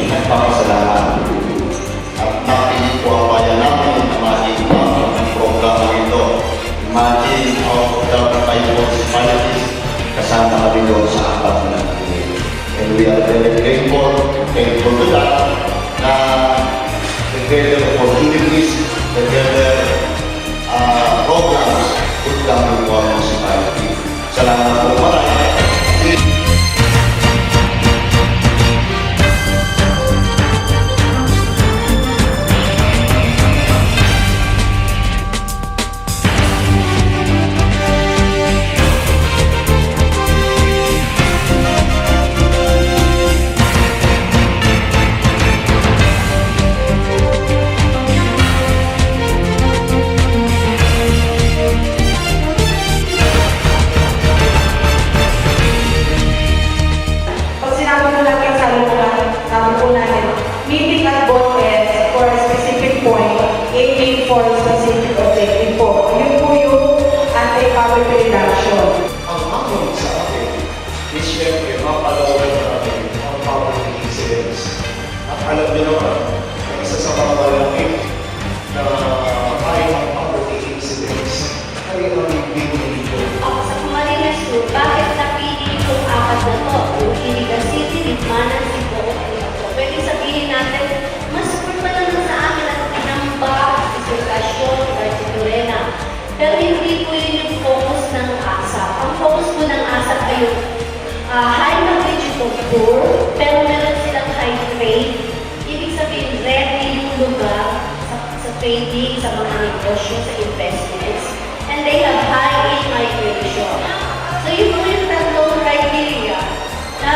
Nagpapasalamat at napili po ang bayan natin na ma-impact ng programa ito. Imagine out of the 5 municipalities, kasama kami doon sa 4 na natin. And we are very grateful to that na together opportunities, together programs would come to our municipality. Salamat po marami. Meeting at both ends for a specific point, aiming for a specific objective po. Yun po yung anti-poverty reduction. Ang hamon sa atin is syempre mapalawal natin ang poverty incidence. At alam niyo naman, isa sa mga malaki na kaya ang poverty incidence ay ang bibigyan ito. Sa Camarines Sur, bakit napili itong 4 na to? Yung Iligan City, Litmanan, Cebu, pwede sabihin natin, mas pala na sa akin ang tinamba, disertasyon, Garciturena. Pero hindi po yun yung focus ng ASAP. Ang focus po ng ASAP ay yung high knowledge of poor, pero meron silang high trade. Ibig sabihin, ready yung lugar sa trading, sa mga negosyo, sa investments. And they have high migration. So yun po yung tatlong criteria na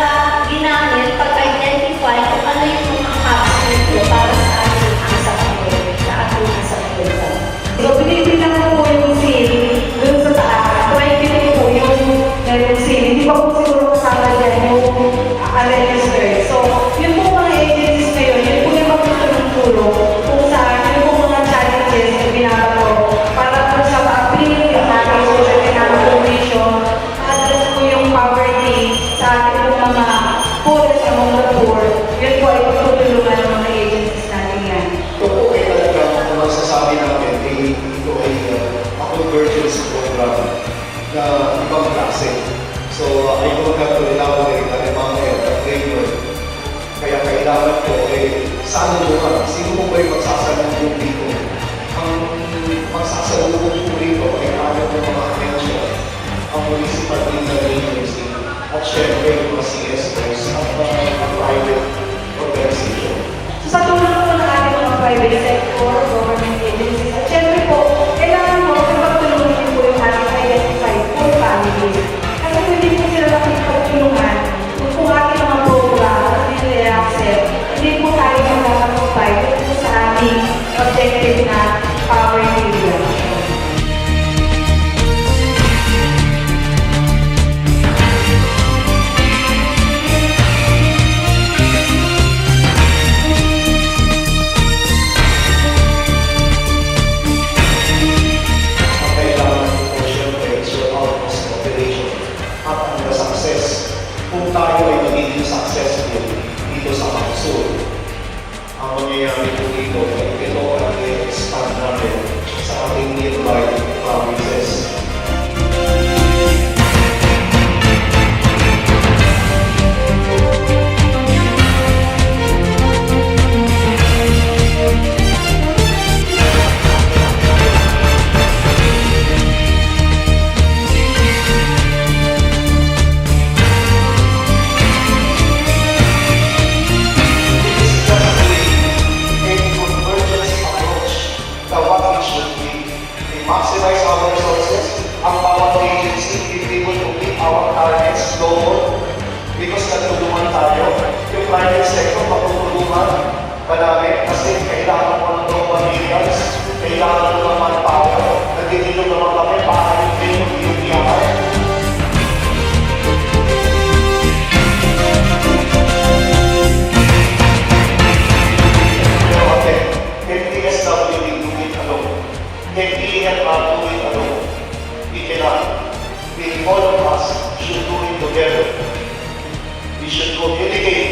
ginamit pag-identify kung ano yung mga hubs nito para sa ating ASAP project, sa ating ASAP program. So, binibilang ko po yung seal dun sa taas. Try po yung meron seal. Hindi pa po siguro kasama dyan yung register. So, yun po mga agencies ngayon, yun po yung magtutulong tulong kung saan yun po mga challenges na binabato para po sa pa-appeal yung ating social economic commission, address po yung poverty sa ating mga poorest among the poor. Yun po ay pagtutulungan ng mga agencies natin yan. Ito po ay talagang masasabi namin ito ay a convergence program na ibang klase. So, I don't have to elaborate on among the framework. Kaya kailangan po ay saan lugar, sino po ba yung magsasalubong dito? Ang magsasalubong po dito ay kaya po mga atensyon, ang municipal legal agency, at syempre yung mga CSOs at mga we cannot do it alone. We cannot. We, all of us should do it together. We should communicate